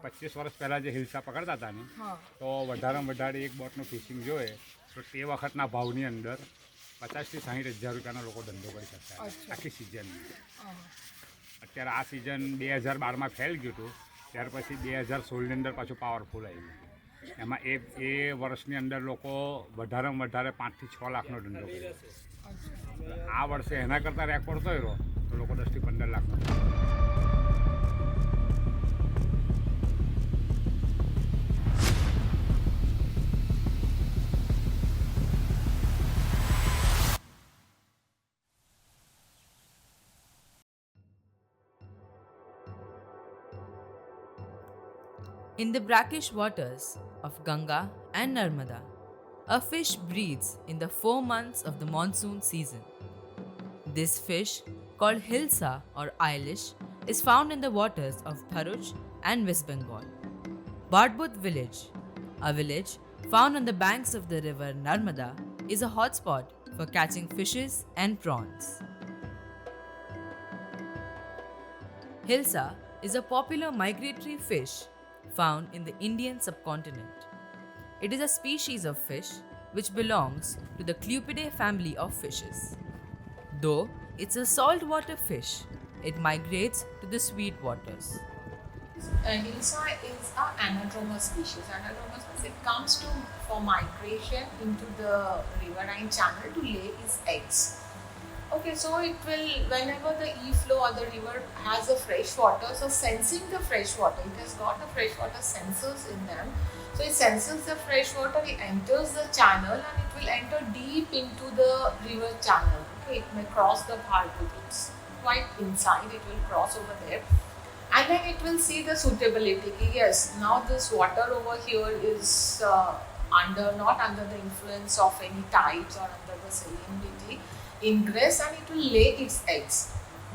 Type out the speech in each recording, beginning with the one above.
25 વર્ષ પહેલાં જે હિલ્સા પકડતા હતા ને તો વધારેમાં વધારે એક બોટનું ફિશિંગ જોઈએ તો તે વખતના ભાવની અંદર 50,000 થી 60,000 રૂપિયાનો લોકો ધંધો કરી શકતા આખી સિઝનમાં. અત્યારે આ સિઝન 2012માં ફેલ ગયું હતું, ત્યાર પછી 2016ની અંદર પાછું પાવરફુલ આવ્યું. એમાં એ વર્ષની અંદર લોકો વધારેમાં વધારે 5 થી 6 લાખનો ધંધો કર્યો. આ વર્ષે એના કરતાં રેકોર્ડ થયો તો લોકો 10 થી 15 લાખનો. In the brackish waters of Ganga and Narmada, a fish breeds in the 4 months of the monsoon season. This fish, called Hilsa or Eilish, is found in the waters of Bharuch and West Bengal. Bardbut village, a village found on the banks of the river Narmada, is a hotspot for catching fishes and prawns. Hilsa is a popular migratory fish found in the Indian subcontinent. It is a species of fish which belongs to the Clupidae family of fishes. Though it's a saltwater fish, it migrates to the sweet waters. Hilsa is an anadromous species. Anadromous means it comes for migration into the riverine channel to lay its eggs. Okay, so it will, whenever the e-flow or the river has a fresh water, so sensing the fresh water, it has got the fresh water sensors in them. So it senses the fresh water, it enters the channel and it will enter deep into the river channel. Okay, it may cross the Bhardut, it's quite inside, it will cross over there. And then it will see the suitability. Yes, now this water over here is not under the influence of any tides or under the salinity. Ingress and it will lay its eggs.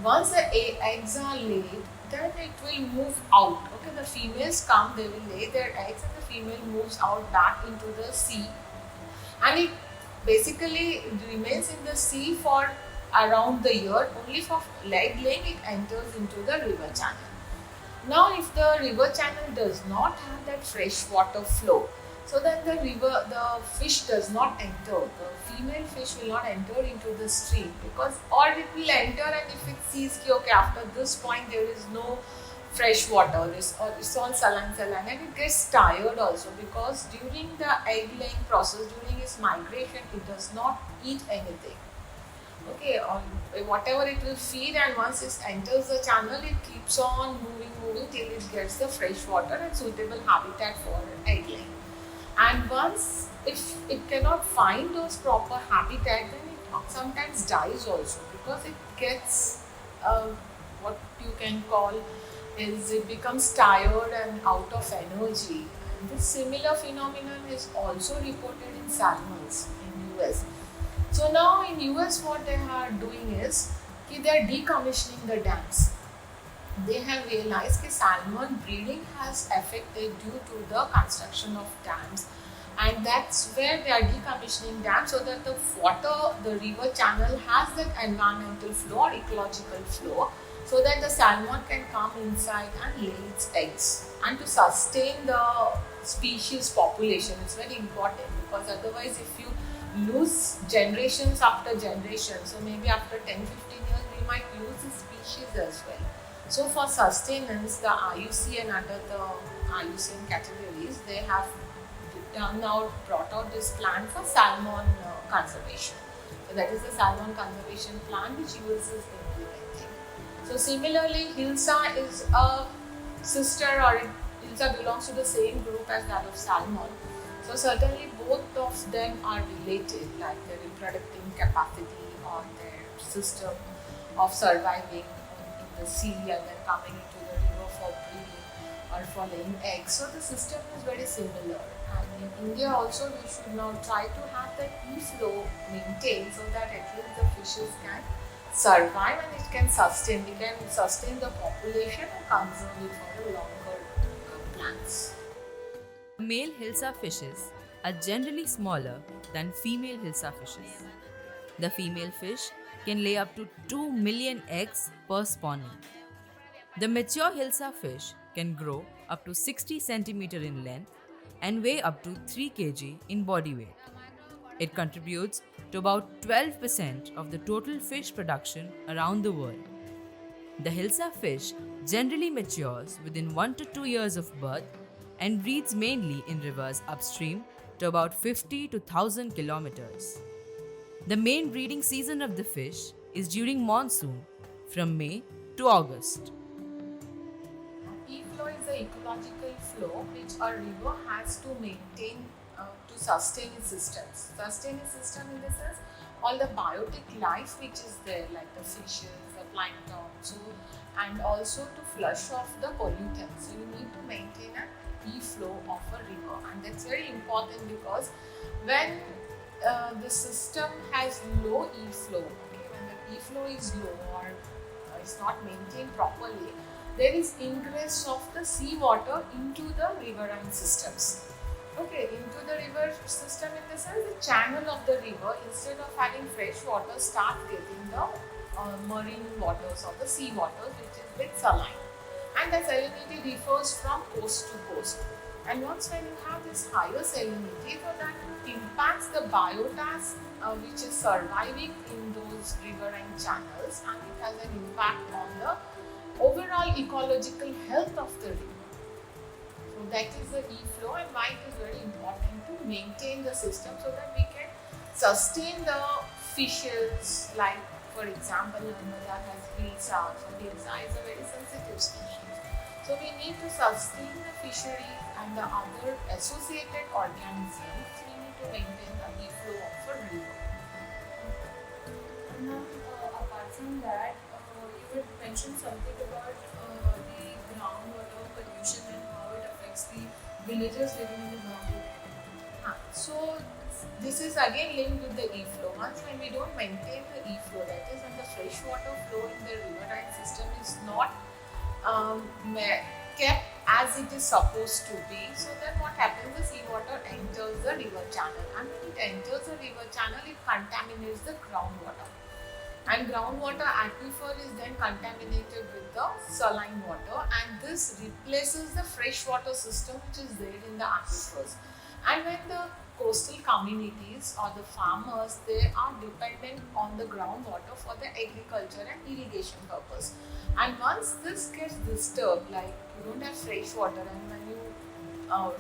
Once the eggs are laid, then it will move out. Okay, the females come, they will lay their eggs and the female moves out back into the sea. And it basically remains in the sea for around the year. Only for egg laying it enters into the river channel. Now if the river channel does not have that fresh water flow, so then the fish does not enter. The female fish will not enter into the stream because, or it will enter and if it sees that okay, after this point there is no fresh water, it's all saline and it gets tired also because during the egg laying process, during its migration, it does not eat anything. Okay, whatever it will feed, and once it enters the channel, it keeps on moving till it gets the fresh water and suitable habitat for egg laying. And once if it cannot find those proper habitat, then it sometimes dies also because it gets what you can call is it becomes tired and out of energy. And this similar phenomenon is also reported in salmons in US. So now in US what they are doing is they are decommissioning the dams. They have realized that salmon breeding has affected due to the construction of dams, and that's where they are decommissioning dams so that the water, the river channel has that environmental flow or ecological flow, so that the salmon can come inside and lay its eggs. And to sustain the species population, it's very important because otherwise if you lose generations after generations, so maybe after 10-15 years we might lose the species as well. So for sustenance, the IUCN under the IUCN categories, they have brought out this plan for salmon conservation. So that is the salmon conservation plan which US is implementing. So similarly, Hilsa is a sister, or Hilsa belongs to the same group as that of salmon. So certainly both of them are related, like their reproductive capacity or their system of surviving the sea and then coming into the river for breeding or for laying eggs. So the system is very similar. And in India also we should now try to have that e-flow maintained so that at least the fishes can survive and it can sustain. We can sustain the population and conserve it for a longer plans. Male Hilsa fishes are generally smaller than female Hilsa fishes. The female fish can lay up to 2 million eggs per spawning. The mature Hilsa fish can grow up to 60 centimeter in length and weigh up to 3 kg in body weight. It contributes to about 12% of the total fish production around the world. The Hilsa fish generally matures within 1 to 2 years of birth and breeds mainly in rivers upstream to about 50 to 1000 kilometers. The main breeding season of the fish is during monsoon from May to August. E-flow is the ecological flow which a river has to maintain to sustain its systems. Sustain its system in the sense all the biotic life which is there, like the fishes, the plankton, and also to flush off the pollutants. So you need to maintain an e-flow of a river, and that's very important because when the system has low e-flow, okay, when the e-flow is low or is not maintained properly, there is ingress of the seawater into the riverine systems. Okay, into the river system in the sense the channel of the river, instead of having fresh water, start getting the marine waters or the sea waters, which is bit saline. And the salinity differs from coast to coast. And once when you have this higher salinity, so that impacts the biomass which is surviving in those riverine channels, and it has an impact on the overall ecological health of the river. So that is the e-flow, and why it is very important to maintain the system so that we can sustain the fishes. Like for example, Narmada has Hilsa, so Hilsa is a very sensitive species. So we need to sustain the fisheries and the other associated organisms. We need to maintain the e-flow of a river. Now, apart from that, you would mention something about the groundwater pollution and how it affects the villagers living in the groundwater. So this is again linked with the e-flow. Once when we don't maintain the e-flow, that is when the freshwater flow in the riverine system is not kept as it is supposed to be, so then what happens, the seawater enters the river channel, and when it enters the river channel, it contaminates the groundwater, and groundwater aquifer is then contaminated with the saline water, and this replaces the freshwater system which is there in the aquifers. And when the coastal communities or the farmers, they are dependent on the groundwater for the agriculture and irrigation purpose. And once this gets disturbed, like you don't have fresh water, and when you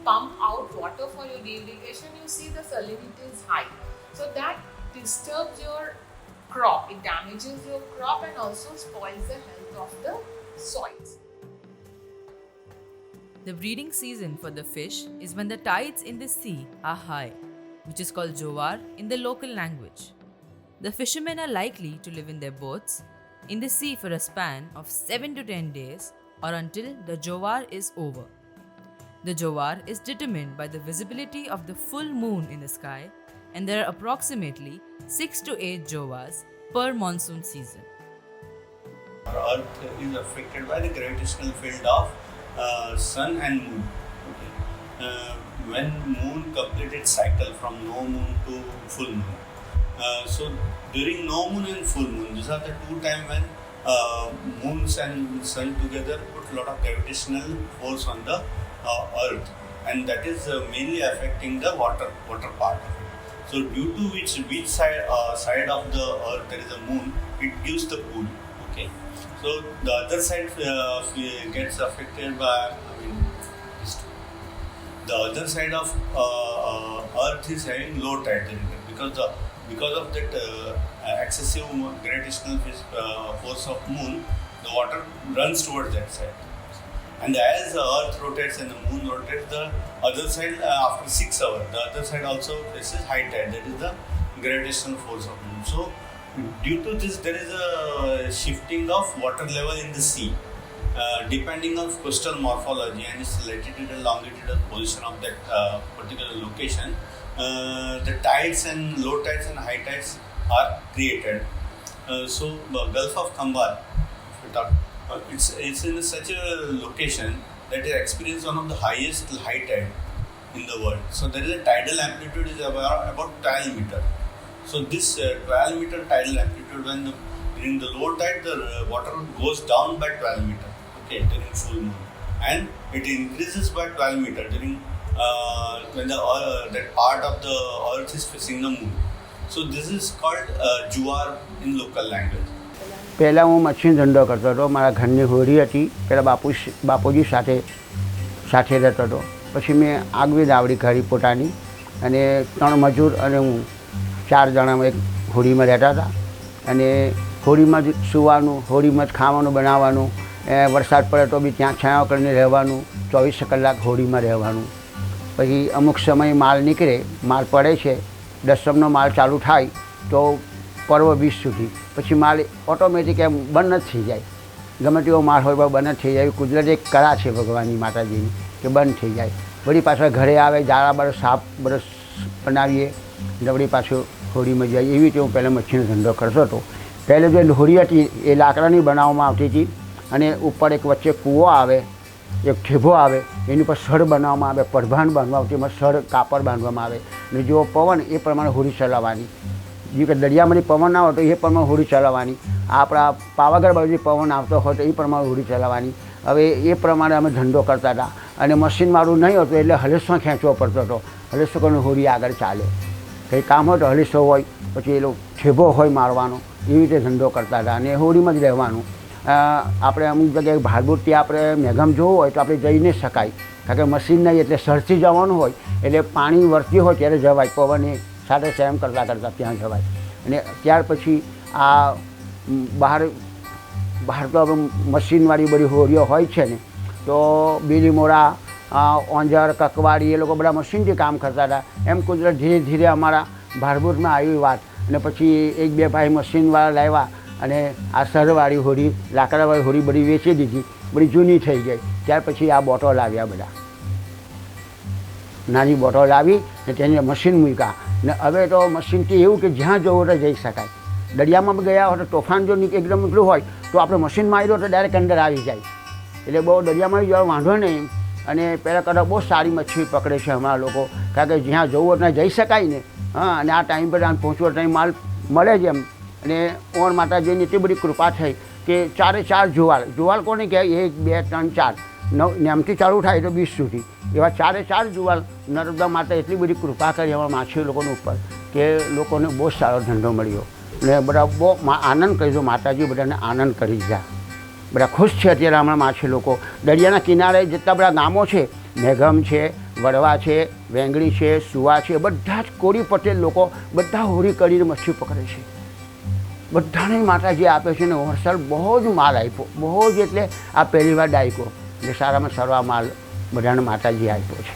pump out water for your irrigation, you see the salinity is high. So that disturbs your crop, it damages your crop and also spoils the health of the soils. The breeding season for the fish is when the tides in the sea are high, which is called jowar in the local language. The fishermen are likely to live in their boats in the sea for a span of 7 to 10 days or until the jowar is over. The jowar is determined by the visibility of the full moon in the sky, and there are approximately 6 to 8 jowars per monsoon season. Our Earth is affected by the gravitational field of sun and moon. Okay. When moon completed cycle from no moon to full moon. So during no moon and full moon, these are the two times when moons and sun together put a lot of gravitational force on the Earth, and that is mainly affecting the water part of it. So due to which side of the Earth there is a moon, it gives the pool. Okay. So the other side gets affected by, the other side of Earth is having low tide because of that excessive gravitational force of moon, the water runs towards that side. And as the Earth rotates and the moon rotates, the other side after 6 hours, the other side also faces high tide. That is the gravitational force of moon. So due to this, there is a shifting of water level in the sea, depending on coastal morphology and its latitude and longitudinal position of that particular location. The tides and low tides and high tides are created. So Gulf of Khambar, if we talk, it's in such a location that it experiences one of the highest high tide in the world. So there is a tidal amplitude is about 12 meter. So this 12 meter tidal amplitude, when during the low tide, the water goes down by 12 meter, okay, during full moon. and it increases by 12 meter during when that part of the earth is facing the moon. So this is called juar in local language. પહેલાં હું મચ્છીનો ધંધો કરતો હતો. મારા ઘરની હોડી હતી. પહેલાં બાપુજી સાથે રહેતો હતો. પછી મેં આગવી દાવડી કરી પોતાની, અને 3 મજૂર અને હું 4 જણા એક હોડીમાં રહેતા હતા. અને હોડીમાં જ સૂવાનું, હોડીમાં જ ખાવાનું બનાવવાનું, વરસાદ પડે તો બી ત્યાં છાંયો કરીને રહેવાનું, 24 કલાક હોડીમાં રહેવાનું. પછી અમુક સમય માલ નીકળે, માલ પડે છે, દસમનો માલ ચાલુ થાય તો પર્વ 20 સુધી, પછી માલ ઓટોમેટિક એમ બંધ જ થઈ જાય. ગમે તેવો માલ હોય પણ બંધ જ થઈ જાય. કુદરત એક કળા છે ભગવાનની માતાજીની કે બંધ થઈ જાય. વળી પાછા ઘરે આવે, જાળા બરસ સાપ બરસ બનાવીએ, એટલે વળી પાછું હોડીમાં જાય. એવી રીતે હું પહેલાં મચ્છીનો ધંધો કરતો હતો. પહેલે જે હોડી હતી એ લાકડાની બનાવવામાં આવતી હતી, અને ઉપર એક વચ્ચે કૂવો આવે, એક ઠેભો આવે, એની ઉપર સળ બનાવવામાં આવે, પડભાન બાંધવા આવતી, એમાં સળ કાપડ બાંધવામાં આવે, અને જો પવન એ પ્રમાણે હોડી ચલાવવાની. જે કે દરિયામાંથી પવન ના હોય તો એ પ્રમાણે હોડી ચલાવવાની. આપણા પાવાગઢ બાજુથી પવન આવતો હોય તો એ પ્રમાણે હોડી ચલાવવાની. હવે એ પ્રમાણે અમે ધંધો કરતા હતા. અને મશીન મારું નહીં હતું એટલે હલેસો ખેંચવો પડતો હતો. હલેસો કરીને હોડી આગળ ચાલે. કંઈ કામ હોય તો હલેસો હોય, પછી એ ઠેભો હોય મારવાનો, એવી રીતે ધંધો કરતા હતા. અને હોડીમાં જ રહેવાનું. આપણે અમુક જગ્યાએ ભાડબુરથી આપણે મેઘમ જોવું હોય તો આપણે જઈ નહીં શકાય, કારણ કે મશીન નહીં, એટલે સરથી જવાનું હોય, એટલે પાણી વરતી હોય ત્યારે જવાય. પવને સાથે સેમ કરતાં ત્યાં જવાય. અને ત્યાર પછી આ બહાર તો હવે મશીનવાળી બધી હોડીઓ હોય છે ને, તો બીલીમોરા, ઓંજર, કકવાડી એ લોકો બધા મશીનથી કામ કરતા હતા. એમ કુદરત ધીરે ધીરે અમારા ભારભૂતમાં આવી વાત. અને પછી 1-2 ભાઈ મશીનવાળા લાવ્યા, અને આ સરવાળી હોડી, લાકડાવાળી હોડી બધી વેચી દીધી, બધી જૂની થઈ ગઈ. ત્યાર પછી આ બોટો લાવ્યા, બધા નાની બોટો લાવી ને તેને મશીન મૂક્યા. ને હવે તો મશીનથી એવું કે જ્યાં જવું તો જઈ શકાય. દરિયામાં ગયા હોય તો તોફાન જો એકદમ નીકળ્યું હોય તો આપણે મશીન માર્યો તો ડાયરેક્ટ અંદર આવી જાય. એટલે બહુ દરિયામાં જવા વાંધો નહીં. અને પહેલાં કરતાં બહુ સારી મચ્છી પકડે છે અમારા લોકો, કારણ કે જ્યાં જવું હોય ત્યાં જઈ શકાય ને. હા, અને આ ટાઈમ પર પહોંચવો ટાઈમ માલ મળે જ એમ. અને ઓર માતાજીની એટલી બધી કૃપા થઈ કે 4 જુવાલ કોને કહેવાય? 1, 2, 3, 4, 9 નામથી ચાલુ થાય તો 20 સુધી, એવા 4 જુવાલ નર્મદા માતા એટલી બધી કૃપા કરી અમારા માછી લોકોની ઉપર કે લોકોને બહુ સારો ધંધો મળ્યો. ને બધા બહુ આનંદ કરીજો. માતાજી બધાને આનંદ કરી દીધા. બધા ખુશ છે અત્યારે હમણાં માછી લોકો. દરિયાના કિનારે જેટલા બધા ગામો છે, મેઘમ છે, વડવા છે, વેંગડી છે, સુવા છે, બધા જ કોળી પટેલ લોકો બધા હોડી કરીને મચ્છી પકડે છે. બધાને માતાજી આપે છે. ને વરસાદ બહુ જ માલ આપ્યો, બહુ જ, એટલે આ પહેલી વાર ડાયકો, એટલે સારામાં સારો માલ બધાને માતાજી આપ્યો છે.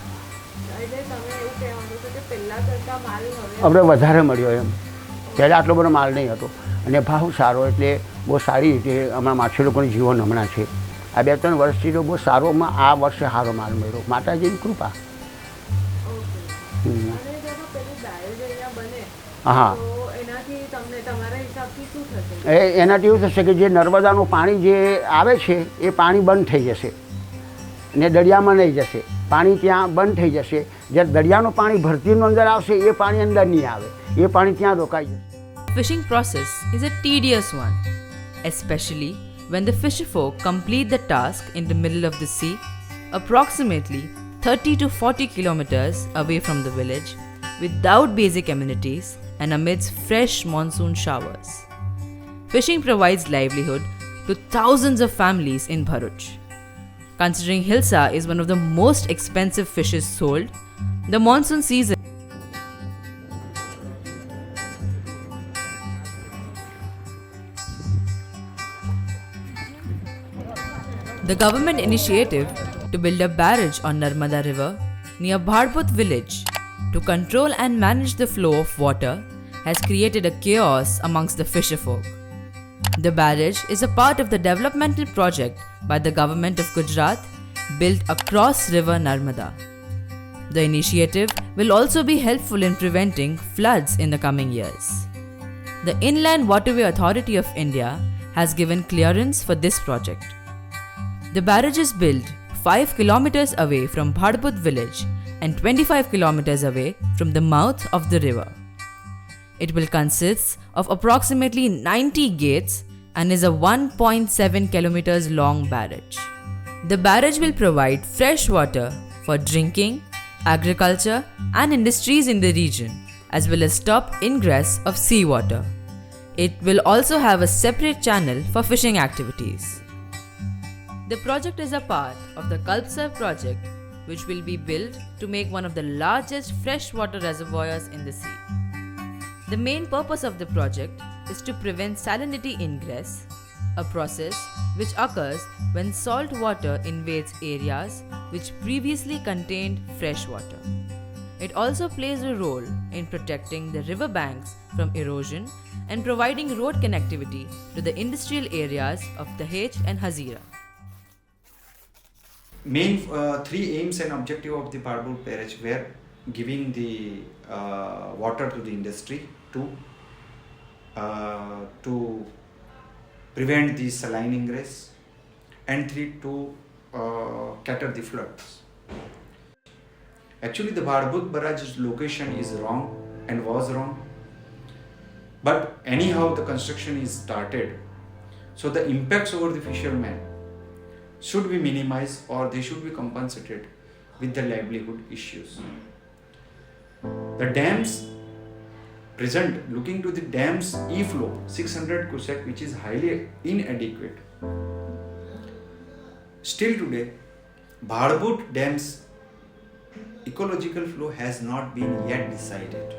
આપણે વધારે મળ્યો એમ. પહેલાં આટલો બધો માલ નહીં હતો, અને ભાવ સારો, એટલે બહુ સારી રીતે અમારા માછી લોકોનું જીવન હમણાં છે. આ 2-3 વર્ષથી તો બહુ સારોમાં આ વર્ષે સારો માલ મળ્યો, માતાજીની કૃપા. હા, એનાથી એવું થશે કે જે નર્મદાનું પાણી જે આવે છે એ પાણી બંધ થઈ જશે, ને દરિયામાં નહીં જશે. પાણી ત્યાં બંધ થઈ જશે. જ્યારે દરિયાનું પાણી ભરતીનું અંદર આવશે એ પાણી અંદર નહીં આવે, એ પાણી ત્યાં રોકાઈ જશે. Fishing process is a tedious one, especially when the fisherfolk complete the task in the middle of the sea, approximately 30 to 40 kilometers away from the village, without basic amenities and amidst fresh monsoon showers. Fishing provides livelihood to thousands of families in Bharuch. Considering Hilsa is one of the most expensive fishes sold, the monsoon season The government initiative to build a barrage on Narmada River near Bhadput village to control and manage the flow of water has created a chaos amongst the fisherfolk. The barrage is a part of the developmental project by the government of Gujarat built across river Narmada. The initiative will also be helpful in preventing floods in the coming years. The Inland Waterway Authority of India has given clearance for this project. The barrage is built 5 kilometers away from Bhadput village and 25 kilometers away from the mouth of the river. It will consist of approximately 90 gates and is a 1.7 kilometers long barrage. The barrage will provide fresh water for drinking, agriculture, and industries in the region, as well as stop ingress of seawater. It will also have a separate channel for fishing activities. The project is a part of the Kalpsar project, which will be built to make one of the largest freshwater reservoirs in the sea. The main purpose of the project is to prevent salinity ingress, a process which occurs when salt water invades areas which previously contained fresh water. It also plays a role in protecting the river banks from erosion and providing road connectivity to the industrial areas of Dahej and Hazira. Main three aims and objective of the Barbud barrage were giving the water to the industry, to prevent the saline ingress, and three, to cater the floods. Actually, the Barbud barrage location is wrong and was wrong, but anyhow the construction is started, so the impacts over the fishermen should be minimized or they should be compensated with the livelihood issues. The dams present, looking to the dams e-flow 600 cussack, which is highly inadequate. Still today, Barbud dam's ecological flow has not been yet decided.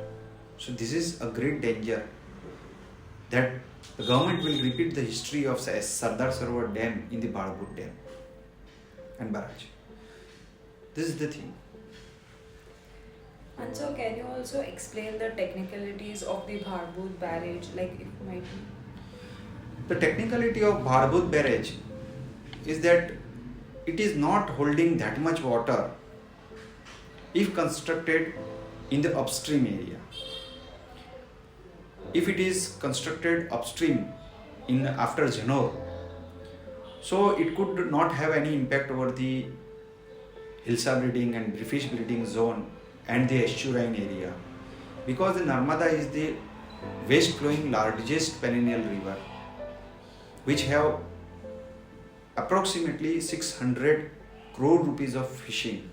So this is a great danger that the government will repeat the history of Sardar Sarovar Dam in the Barbud Dam and barrage. This is the thing. And so, can you also explain the technicalities of the Barbud barrage, like it might be? The technicality of Barbud barrage is that it is not holding that much water if constructed in the upstream area. If it is constructed upstream in after Janor, so it could not have any impact over the Hilsa breeding and fish breeding zone and the estuarine area, because the Narmada is the west flowing largest perennial river, which have approximately 600 crore rupees of fishing,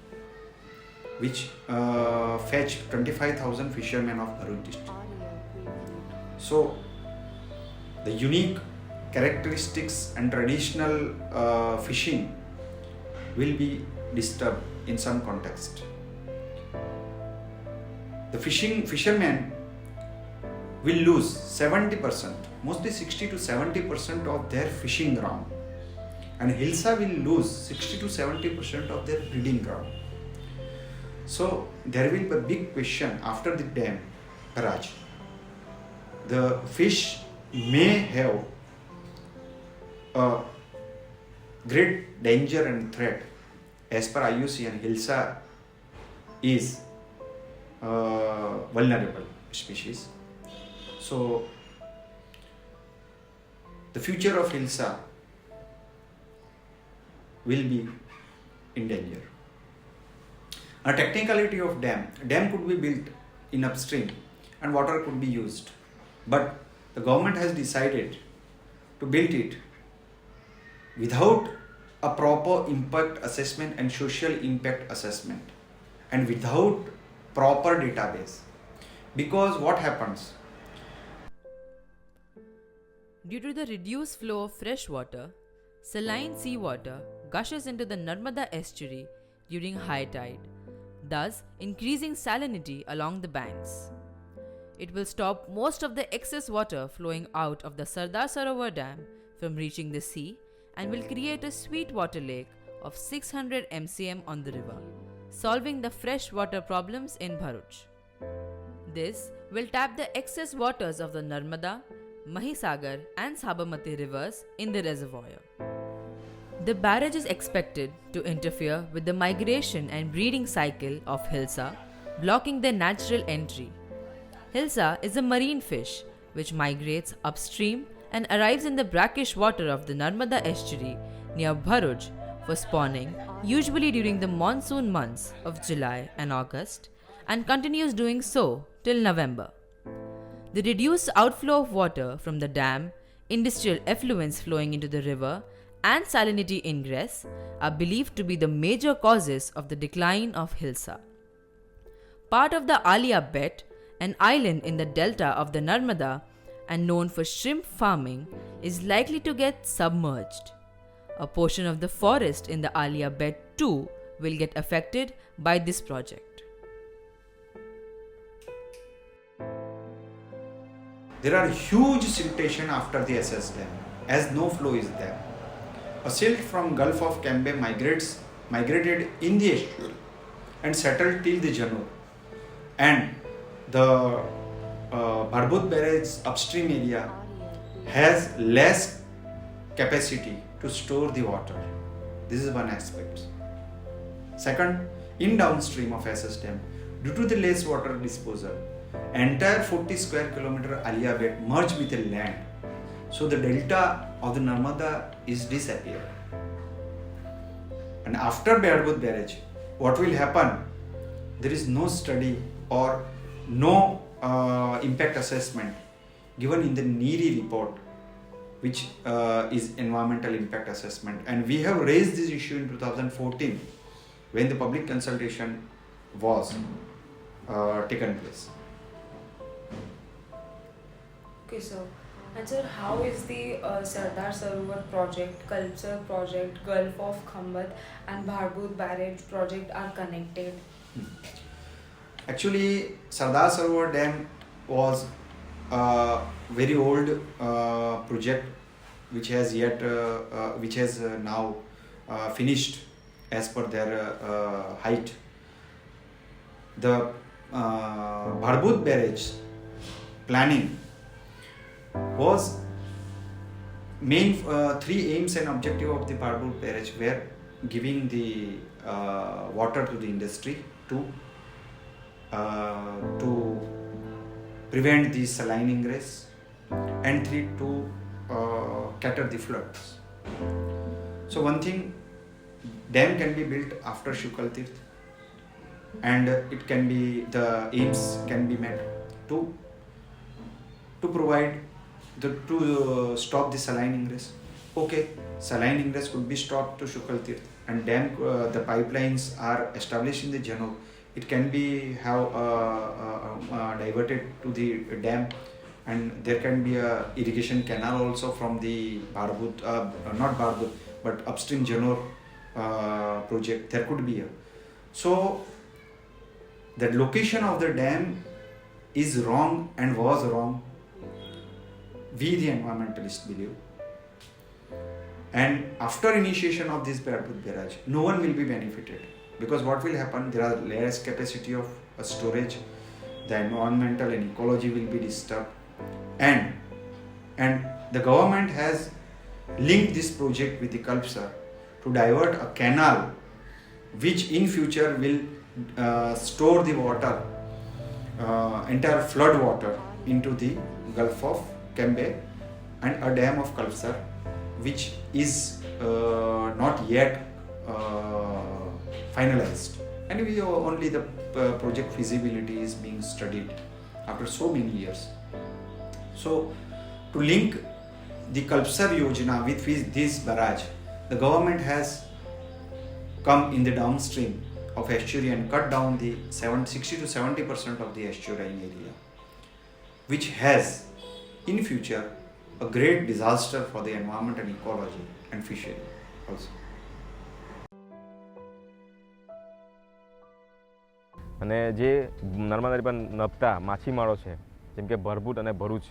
which fetch 25,000 fishermen of Bharuch district. So the unique characteristics and traditional fishing will be disturbed in some context. The fishermen will lose 70%, mostly 60 to 70% of their fishing ground, and Hilsa will lose 60 to 70% of their breeding ground. So there will be a big question after the dam barrage. The fish may have a great danger and threat. As per IUC, and Hilsa is vulnerable species. So the future of Hilsa will be in danger. A technicality of dam could be built in upstream and water could be used, but the government has decided to build it without a proper impact assessment and social impact assessment, and without proper database. Because what happens? Due to the reduced flow of fresh water, saline seawater gushes into the Narmada estuary during high tide, thus increasing salinity along the banks. It will stop most of the excess water flowing out of the Sardar Sarovar Dam from reaching the sea, and will create a sweet water lake of 600 mcm on the river, solving the fresh water problems in Bharuch. This will tap the excess waters of the Narmada, Mahisagar and Sabarmati rivers in the reservoir. The barrage is expected to interfere with the migration and breeding cycle of Hilsa, blocking their natural entry. Hilsa is a marine fish which migrates upstream and arrives in the brackish water of the Narmada estuary near Bharuch for spawning, usually during the monsoon months of July and August, and continues doing so till November. The reduced outflow of water from the dam, industrial effluents flowing into the river, and salinity ingress are believed to be the major causes of the decline of Hilsa. Part of the Alia Bet, an island in the delta of the Narmada and known for shrimp farming, is likely to get submerged. A portion of the forest in the Alia Bet too will get affected by this project. There are huge siltation after the SS dam, as no flow is there. A silt from Gulf of Cambay migrated in the estuary and settled till the Janur. And the Bharbut barrage upstream area has less capacity to store the water. This is one aspect. Second, in downstream of SS dam, due to the less water disposal, entire 40 square kilometer Alia Bet merged with the land. So the delta of the Narmada is disappeared. And after Bharbut barrage, what will happen? There is no study or no impact assessment given in the NEERI report, which is environmental impact assessment. And we have raised this issue in 2014 when the public consultation was taken place. Okay, so and sir, how is the Sardar Sarovar project, Kalpsar project, Gulf of Khambat and Bharbut barrage project are connected? Actually, Sardar Sarovar Dam was a very old project which has now finished as per their height. The Bharbut barrage planning was main three aims and objective of the Bharbut barrage were giving the water to the industry to prevent the saline ingress, and three, to cater the floods. So one thing, dam can be built after Shukal Tirth, and it can be, the aims can be met to provide to stop the saline ingress. Okay, saline ingress could be stopped to Shukal Tirth, and dam the pipelines are established in the Janur. It can be diverted to the dam, and there can be a irrigation canal also from the Bharbut, not Bharbut, but upstream Janur project. There could be a. So the location of the dam is wrong and was wrong. We the environmentalists believe. And after initiation of this Bharbut barrage, no one will be benefited. Because what will happen, there are less capacity of storage, the environmental and ecology will be disturbed, and the government has linked this project with the Kalpsar to divert a canal which in future will store the water, entire flood water into the Gulf of Cambay, and a dam of Kalpsar which is not yet finalized, and only the project feasibility is being studied after so many years. So to link the Kalpsar Yojana with this barrage, the government has come in the downstream of estuary and cut down the 60 to 70% of the estuarine area, which has in future a great disaster for the environment and ecology and fishery also. અને જે નર્મદા પર નભતા માછીમારો છે જેમ કે ભરભૂત અને ભરૂચ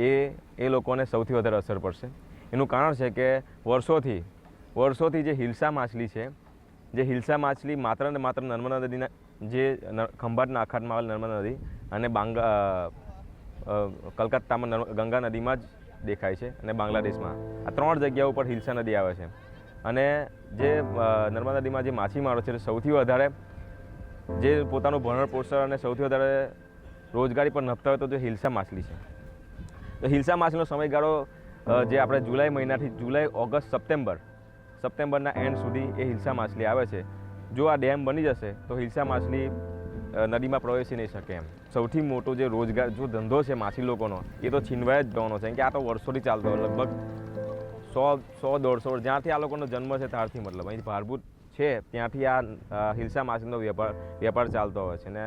એ લોકોને સૌથી વધારે અસર પડશે. એનું કારણ છે કે વર્ષોથી જે હિલ્સા માછલી છે, જે હિલ્સા માછલી માત્ર ને માત્ર નર્મદા નદીના જે ખંભાતના અખાતમાં આવેલ નર્મદા નદી અને કલકત્તામાં ગંગા નદીમાં જ દેખાય છે, અને બાંગ્લાદેશમાં આ ત્રણ જગ્યાઓ પર હિલ્સા નદી આવે છે. અને જે નર્મદા નદીમાં જે માછીમારો છે સૌથી વધારે જે પોતાનું ભરણ પોષણ અને સૌથી વધારે રોજગારી પર નભતા હોય તો જે હિલ્સા માછલી છે. તો હિલ્સા માછલીનો સમયગાળો જે આપણે જુલાઈ મહિનાથી જુલાઈ, ઓગસ્ટ, સપ્ટેમ્બરના એન્ડ સુધી એ હિલ્સા માછલી આવે છે. જો આ ડેમ બની જશે તો હિલ્સા માછલી નદીમાં પ્રવેશી નહીં શકે એમ. સૌથી મોટો જે રોજગાર જો ધંધો છે માછી લોકોનો એ તો છીનવાઈ જ જવાનો છે, કેમ કે આ તો વર્ષોથી ચાલતો હોય, લગભગ 100-150 જ્યાંથી આ લોકોનો જન્મ છે ત્યારથી મતલબ અહીં ભારભૂત છે ત્યાંથી આ હિલસા માછલીનો વેપાર ચાલતો હોય છે ને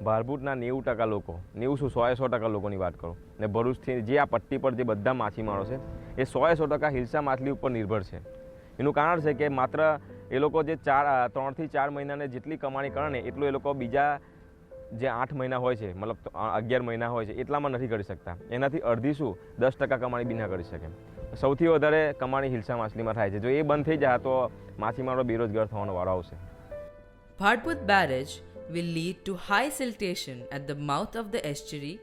ભારભૂતના 90% લોકો 100% લોકોની વાત કરું ને ભરૂચથી જે આ પટ્ટી પર જે બધા માછીમારો છે એ 100% હિલસા માછલી ઉપર નિર્ભર છે. એનું કારણ છે કે માત્ર એ લોકો જે 3 થી 4 મહિનાને જેટલી કમાણી કરે ને એટલું એ લોકો બીજા જે 8 મહિના હોય છે મતલબ 11 મહિના હોય છે એટલામાં નથી કરી શકતા. એનાથી અડધી શું 10% કમાણી બી ના કરી શકે. સૌથી વધારે કમાણી હિલસા માછલીમાં થાય છે. જો એ બંધ થઈ જાય તો માછીમારો બેરોજગાર થવાનો વારો આવશે. Bhadput barrage will lead to high siltation at the mouth of the estuary,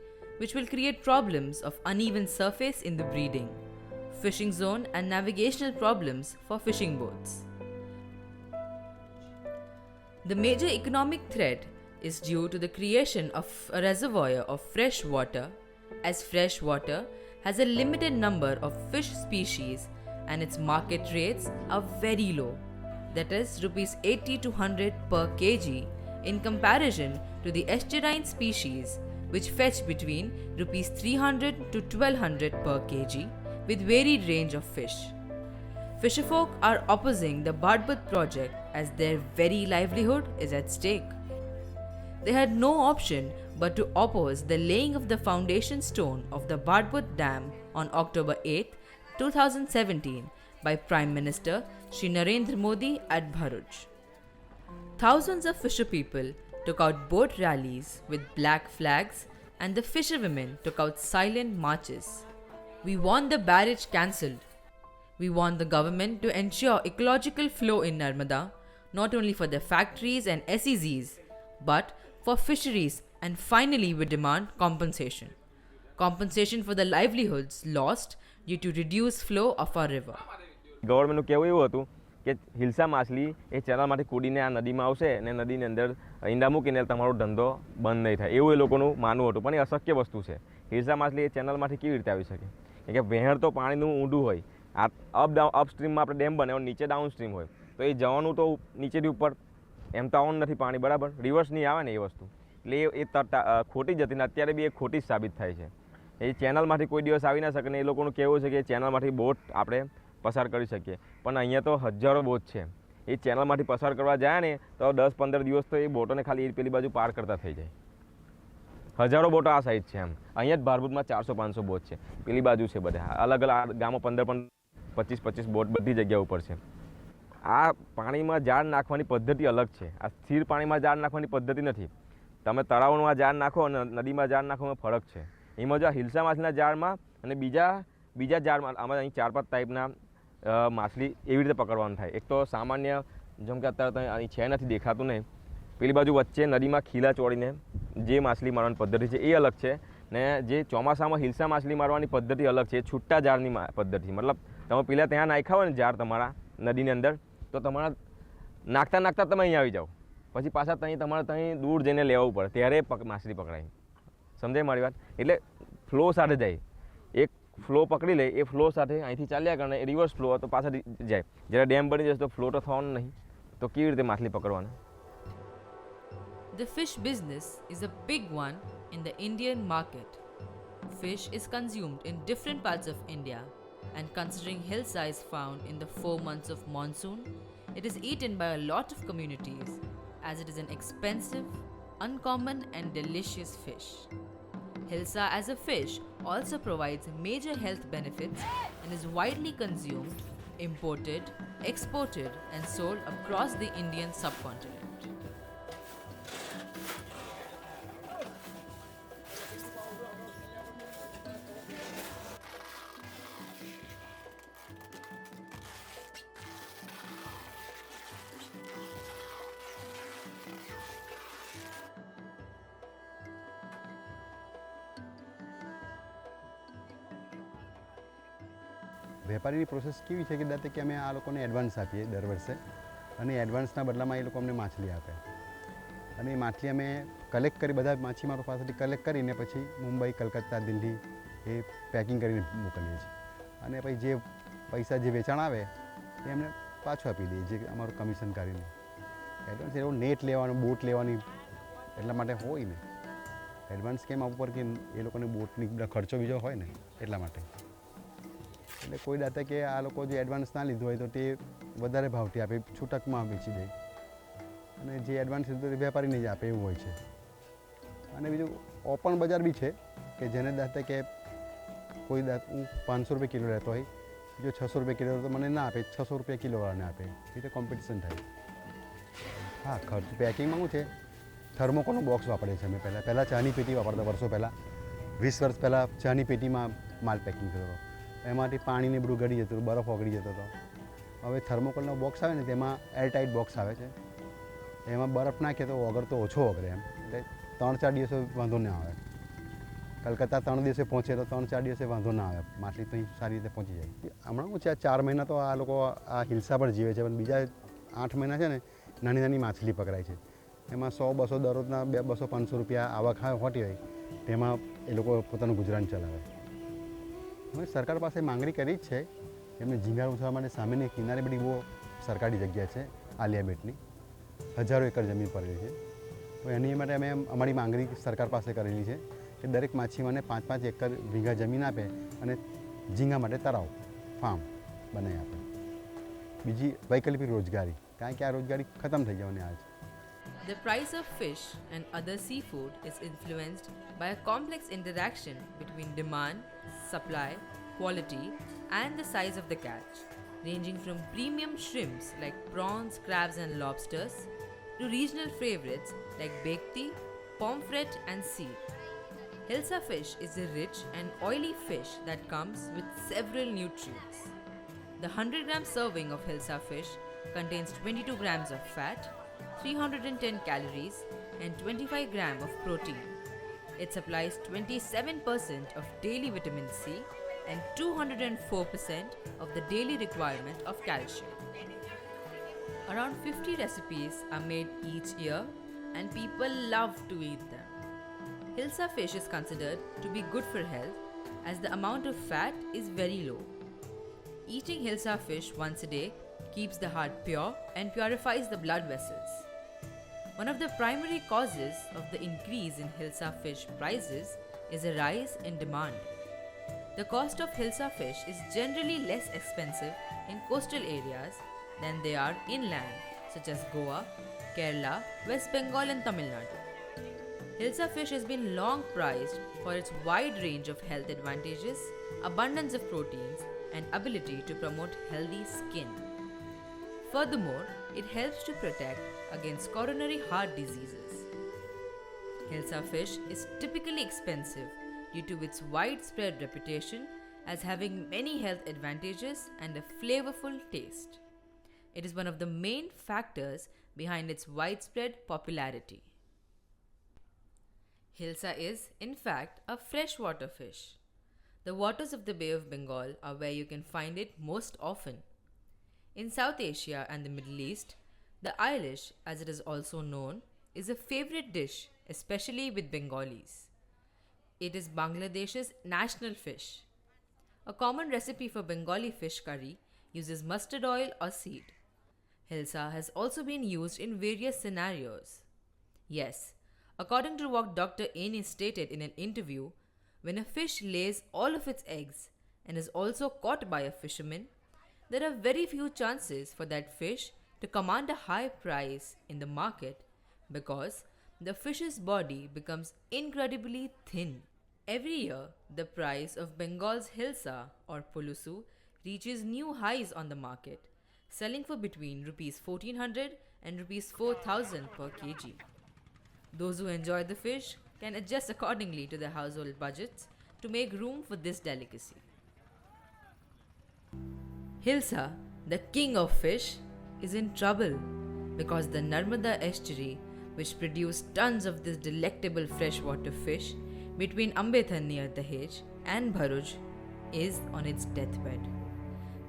which will create problems of uneven surface in the breeding, fishing zone and navigational problems for fishing boats. The major economic threat is due to the creation of a reservoir of fresh water, as fresh water has a limited number of fish species and its market rates are very low, that is rupees 80 to 100 per kg in comparison to the estuarine species which fetch between rupees 300 to 1200 per kg with varied range of fish. Fisherfolk are opposing the Bhadput project as their very livelihood is at stake. They had no option but to oppose the laying of the foundation stone of the Bhadput Dam on October 8, 2017 by Prime Minister Shri Narendra Modi at Bharuch. Thousands of fisher people took out boat rallies with black flags and the fisherwomen took out silent marches. We want the barrage cancelled. We want the government to ensure ecological flow in Narmada, not only for the factories and SEZs, but for fisheries, and finally we demand compensation. Compensation for the livelihoods lost due to reduced flow of our river. ગવર્મેન્ટનું કહેવું એવું હતું કે હિલસા માછલી એ ચેનલમાંથી કૂદીને આ નદીમાં આવશે અને નદીની અંદર ઈંડા મૂકીને તમારો ધંધો બંધ નહીં થાય એવું એ લોકોનું માનવું હતું. પણ એ અશક્ય વસ્તુ છે. હિલસા માછલી એ ચેનલમાંથી કેવી રીતે આવી શકે? કે વહેણ તો પાણીનું ઊંડું હોય. આ અપસ્ટ્રીમમાં આપણે ડેમ બને નીચે ડાઉન સ્ટ્રીમ હોય તો એ જવાનું તો નીચેથી ઉપર એમ તો આવવાનું નથી પાણી બરાબર રિવર્સ નહીં આવે ને એ વસ્તુ એટલે એ ખોટી જ હતી ને અત્યારે બી એ ખોટી જ સાબિત થાય છે. એ ચેનલમાંથી કોઈ દિવસ આવી ના શકે ને એ લોકોનું કહેવું છે કે ચેનલમાંથી બોટ આપણે પસાર કરી શકીએ પણ અહીંયા તો હજારો બોટ છે. એ ચેનલમાંથી પસાર કરવા જાય ને તો 10-15 દિવસ તો એ બોટોને ખાલી પેલી બાજુ પાર કરતા થઈ જાય. હજારો બોટો આ સાઈડ છે. એમ અહીંયા જ ભારભૂતમાં 400-500 બોટ છે. પેલી બાજુ છે બધા અલગ અલગ ગામો 15-25 બોટ બધી જગ્યા ઉપર છે. આ પાણીમાં ઝાડ નાખવાની પદ્ધતિ અલગ છે. આ સ્થિર પાણીમાં ઝાડ નાખવાની પદ્ધતિ નથી. તમે તળાવમાં ઝાડ નાખો અને નદીમાં ઝાડ નાખોમાં ફરક છે. એમાં જો હિલસા માછલીના ઝાડમાં અને બીજા ઝાડમાં આમાં અહીં 4-5 ટાઈપના માછલી એવી રીતે પકડવાનું થાય. એક તો સામાન્ય જેમ કે અત્યારે અહીં છે નથી દેખાતું નહીં પેલી બાજુ વચ્ચે નદીમાં ખીલા ચોડીને જે માછલી મારવાની પદ્ધતિ છે એ અલગ છે ને જે ચોમાસામાં હિલસા માછલી મારવાની પદ્ધતિ અલગ છે. છૂટા ઝાડની પદ્ધતિ મતલબ તમે પેલા ત્યાં નાખ્યા હોય ને ઝાડ તમારા નદીની અંદર તો તમારા નાખતા તમે અહીં આવી જાઓ પછી પાછા તમારે ત્યાં દૂર જઈને લેવું પડે ત્યારે માછલી પકડાય. સમજાય મારી વાત? એટલે ફ્લો સાથે જાય. એક ફ્લો પકડી લે એ ફ્લો સાથે અહીંથી ચાલ્યા કરે રિવર્સ ફ્લો તો પાછા જાય. જ્યારે ડેમ બની જશે તો ફ્લો તો થવાનું નહીં તો કેવી રીતે માછલી પકડવાની? The fish business is a big one in the Indian market. Fish is consumed in different parts of India, and considering Hilsa is found in the 4 months of monsoon, it is eaten by a lot of communities as it is an expensive, uncommon and delicious fish. Hilsa as a fish also provides major health benefits and is widely consumed, imported, exported and sold across the Indian subcontinent. વેપારીની process કેવી છે કે દાતે કે અમે આ લોકોને advance આપીએ દર વર્ષે અને એડવાન્સના બદલામાં એ લોકો અમને માછલી આપે અને એ માછલી અમે કલેક્ટ કરી બધા માછીમારો પાસેથી કલેક્ટ કરીને પછી મુંબઈ કલકત્તા દિલ્હી એ પેકિંગ કરીને મોકલીએ છીએ અને પછી જે પૈસા જે વેચાણ આવે એ અમને પાછું આપી દઈએ જે અમારું કમિશન કાઢીને. એડવાન્સ એવું નેટ લેવાનું બોટ લેવાની એટલા માટે હોય ને એડવાન્સ કેમ આપવું પડે કે એ લોકોને બોટની બધા ખર્ચો બીજો હોય ને એટલા માટે. એટલે કોઈ દાતા કે આ લોકો જે એડવાન્સ ના લીધું હોય તો તે વધારે ભાવથી આપે, છૂટકમાં વેચી દે, અને જે એડવાન્સ લીધું તે વેપારીને જ આપે એવું હોય છે. અને બીજું ઓપન બજાર બી છે કે જેને દાતા કે કોઈ હું 500 રૂપિયા કિલો લેતો હોય, જો 600 રૂપિયા કિલો તો મને ના આપે, 600 રૂપિયા કિલોવાળાને આપે, એ રીતે કોમ્પિટિશન થાય. હા, ખર્ચ પેકિંગમાં શું છે, થર્મોકોલનું બોક્સ વાપરીએ છીએ અમે. પહેલાં ચાની પેટી વાપરતા, વર્ષો પહેલાં 20 વર્ષ પહેલાં ચાની પેટીમાં માલ પેકિંગ થતો હતો. એમાંથી પાણીને બધું ગળી જતું હતું, બરફ ઓગળી જતો હતો. હવે થર્મોકોલનો બોક્સ આવે ને તેમાં એરટાઇટ બોક્સ આવે છે, એમાં બરફ નાખીએ તો ઓગળતો ઓછો ઓગળે એમ, એટલે 3-4 દિવસો વાંધો ના આવે. કલકત્તા 3 દિવસે પહોંચે તો 3-4 દિવસે વાંધો ના આવે, માછલી તો સારી રીતે પહોંચી જાય. હમણાં શું છે, 4 મહિના તો આ લોકો આ હિલ્સા પર જીવે છે, પણ બીજા 8 મહિના છે ને નાની નાની માછલી પકડાય છે. એમાં 100-200 દરરોજના 200-500 રૂપિયા આવક હોતી હોય, તેમાં એ લોકો પોતાનું ગુજરાન ચલાવે. હવે સરકાર પાસે માંગણી કરી જ છે, એમને ઝીંગા ઉછાળવા માટે સામેની કિનારે બધી બહુ સરકારી જગ્યા છે આલિયા બેટની, 1000 એકર જમીન પડેલી છે. તો એની માટે અમે અમારી માંગણી સરકાર પાસે કરેલી છે કે દરેક માછીમારને 5-5 એકર વીઘા જમીન આપે અને ઝીંગા માટે તળાવ ફાર્મ બનાવી આપે. બીજી વૈકલ્પિક રોજગારી, કારણ કે આ રોજગારી ખતમ થઈ જવાની આજ. The price of fish and other seafood is influenced by a complex interaction between demand, supply, quality, and the size of the catch, ranging from premium shrimps like prawns, crabs, and lobsters to regional favorites like bekti, pomfret, and seal. Hilsa fish is a rich and oily fish that comes with several nutrients. The 100-gram serving of Hilsa fish contains 22 grams of fat, 310 calories, and 25 grams of protein. It supplies 27% of daily vitamin C and 204% of the daily requirement of calcium. Around 50 recipes are made each year and people love to eat them. Hilsa fish is considered to be good for health as the amount of fat is very low. Eating Hilsa fish once a day keeps the heart pure and purifies the blood vessels. One of the primary causes of the increase in Hilsa fish prices is a rise in demand. The cost of Hilsa fish is generally less expensive in coastal areas than they are inland, such as Goa, Kerala, West Bengal, and Tamil Nadu. Hilsa fish has been long prized for its wide range of health advantages, abundance of proteins, and ability to promote healthy skin. Furthermore, it helps to protect against coronary heart diseases. Hilsa fish is typically expensive due to its widespread reputation as having many health advantages and a flavorful taste. It is one of the main factors behind its widespread popularity. Hilsa is, in fact, a freshwater fish. The waters of the Bay of Bengal are where you can find it most often. In South Asia and the Middle East, the Eilish, as it is also known, is a favorite dish, especially with Bengalis. It is Bangladesh's national fish. A common recipe for Bengali fish curry uses mustard oil or seed. Hilsa has also been used in various scenarios. Yes, according to what Dr. Aini stated in an interview, when a fish lays all of its eggs and is also caught by a fisherman, there are very few chances for that fish to command a high price in the market because the fish's body becomes incredibly thin. Every year, the price of Bengal's Hilsa or Pulusu reaches new highs on the market, selling for between Rs 1400 and Rs 4000 per kg. Those who enjoy the fish can adjust accordingly to their household budgets to make room for this delicacy. Hilsa, the king of fish, is in trouble because the Narmada estuary, which produced tons of this delectable freshwater fish between Ambethan near Dahej and Bharuch, is on its deathbed.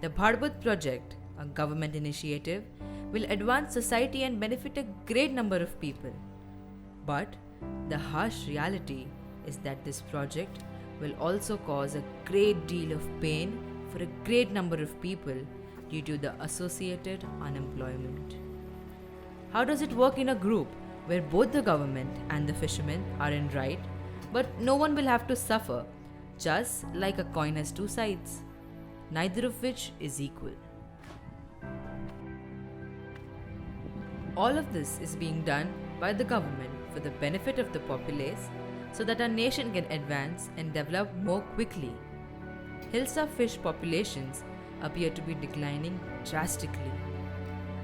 The Bharbut project, a government initiative, will advance society and benefit a great number of people. But the harsh reality is that this project will also cause a great deal of pain for a great number of people due to the associated unemployment. How does it work in a group where both the government and the fishermen are in right, but no one will have to suffer, just like a coin has two sides? neither of which is equal. All of this is being done by the government for the benefit of the populace so that our nation can advance and develop more quickly. Hilsa fish populations appear to be declining drastically.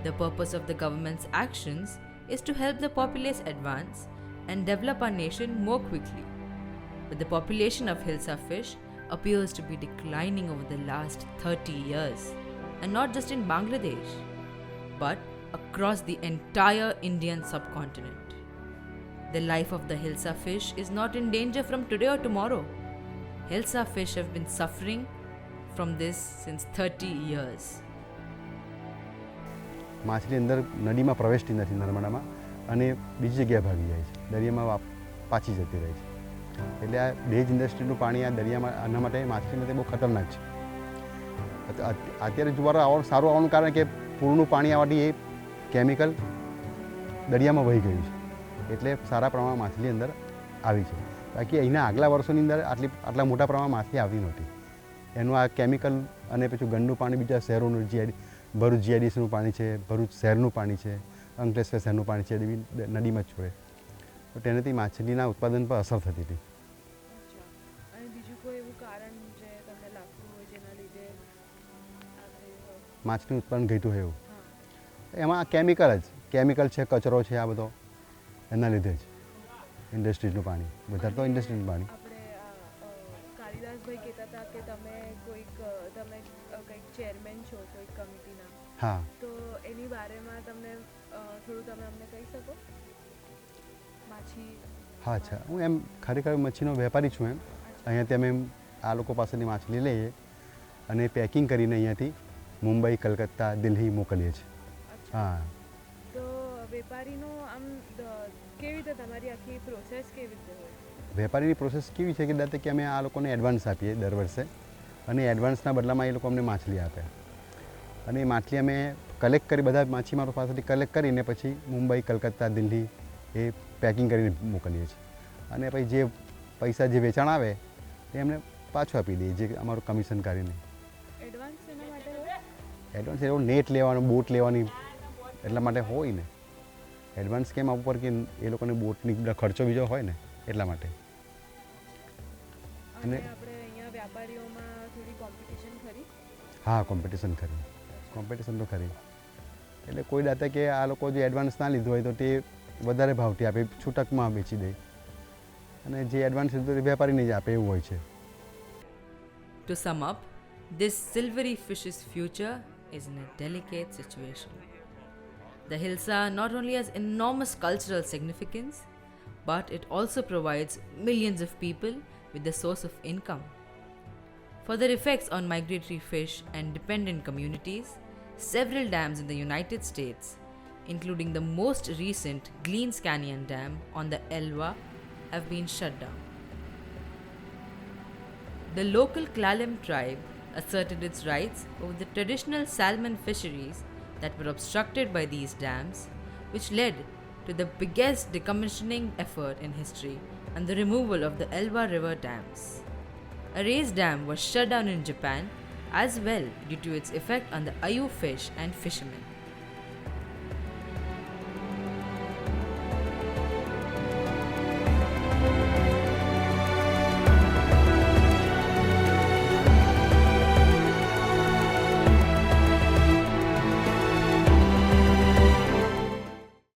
The purpose of the government's actions is to help the populace advance and develop our nation more quickly. But the population of Hilsa fish appears to be declining over the last 30 years, and not just in Bangladesh, but across the entire Indian subcontinent. The life of the Hilsa fish is not in danger from today or tomorrow. Hilsa fish have been suffering from this since 30 years. માછલી અંદર નદીમાં પ્રવેશતી નથી નર્મદામાં અને બીજી જગ્યાએ ભાગી જાય છે, દરિયામાં પાછી જતી રહે છે. એટલે આ બેજ ઇન્ડસ્ટ્રીનું પાણી આ દરિયામાં આના માટે માછલી માટે બહુ ખતરનાક છે. અત્યારે જુવારો સારું આવવાનું કારણ કે પૂરનું પાણી આવવાથી એ કેમિકલ દરિયામાં વહી ગયું છે, એટલે સારા પ્રમાણમાં માછલી અંદર આવી છે. બાકી અહીંના આગલા વર્ષોની અંદર આટલા મોટા પ્રમાણમાં માછલી આવતી નહોતી. એનું આ કેમિકલ અને પછી ગંદુ પાણી બીજા શહેરોનું ભરૂચ જીઆઈડીસીનું પાણી છે, ભરૂચ શહેરનું પાણી છે, અંકલેશ્વર શહેરનું પાણી છે, એ નદીમાં જ છોડે, તો તેનાથી માછલીના ઉત્પાદન પર અસર થતી હતી. અને બીજું કોઈ એવું કારણ જે તમને લાગતું હોય જેના લીધે માછલીનું ઉત્પાદન ઘટ્યું હોય એવું એમાં કેમિકલ છે, કચરો છે, આ બધો એના લીધે જ ઇન્ડસ્ટ્રીઝનું પાણી, વધારે તો ઇન્ડસ્ટ્રીનું પાણી. આપણે કાલિદાસભાઈ કહેતા હતા કે તમે કંઈક ચેરમેન છો કોઈ કમિટીના, હા, તો એની બારેમાં તમને થોડું તમે અમને કહી શકો? માછી હા, અચ્છા, હું એમ ખરેખર મચ્છીનો વેપારી છું. એમ અહીંયાથી અમે આ લોકો પાસેથી માછલી લઈએ અને પેકિંગ કરીને અહીંયાથી મુંબઈ, કલકત્તા, દિલ્હી મોકલીએ છીએ. હા. તો વેપારીનો આમ કેવી રીતે તમારી આખી પ્રોસેસ કેવી રીતે હોય? વેપારીની પ્રોસેસ કેવી છે કે દાતે કે અમે આ લોકોને એડવાન્સ આપીએ દર વર્ષે, અને એડવાન્સના બદલામાં એ લોકો અમને માછલી આપે, અને એ માછલી અમે કલેક્ટ કરી બધા માછીમારો પાસેથી કલેક્ટ કરીને પછી મુંબઈ, કલકત્તા, દિલ્હી એ પેકિંગ કરીને મોકલીએ છીએ. અને પછી જે પૈસા જે વેચાણ આવે એ અમને પાછું આપી દઈએ, જે અમારું કમિશન કરીને. એડવાન્સ એના માટે હોય? એડવાન્સ એવો નેટ લેવાનું, બોટ લેવાની, એટલા માટે હોય ને. એડવાન્સ કેમ આપવું પડે કે એ લોકોને બોટની ખર્ચો બીજો હોય ને, એટલા માટે. અને આપણે અહીંયા વ્યાપારીઓમાં થોડી કોમ્પિટિશન ખરી? હા, કોમ્પિટિશન તો ખરી. એટલે કોઈ દાતા કે આ લોકો જે એડવાન્સ ના લીધું હોય તો તે વધારે ભાવથી આપે, છૂટકમાં વેચી દે, અને જે એડવાન્સ લીધું તે વેપારીને જ આપે, એવું હોય છે. To sum up, this silvery fish's future is in a delicate situation. The Hilsa not only has enormous cultural significance, but it also provides millions of people with a source of income. For their effects on migratory fish and dependent communities, several dams in the United States, including the most recent Gleens Canyon Dam on the Elwha, have been shut down. The local Klalim tribe asserted its rights over the traditional salmon fisheries that were obstructed by these dams, which led to the biggest decommissioning effort in history and the removal of the Elwha River dams. A raised dam was shut down in Japan as well due to its effect on the ayu fish and fishermen.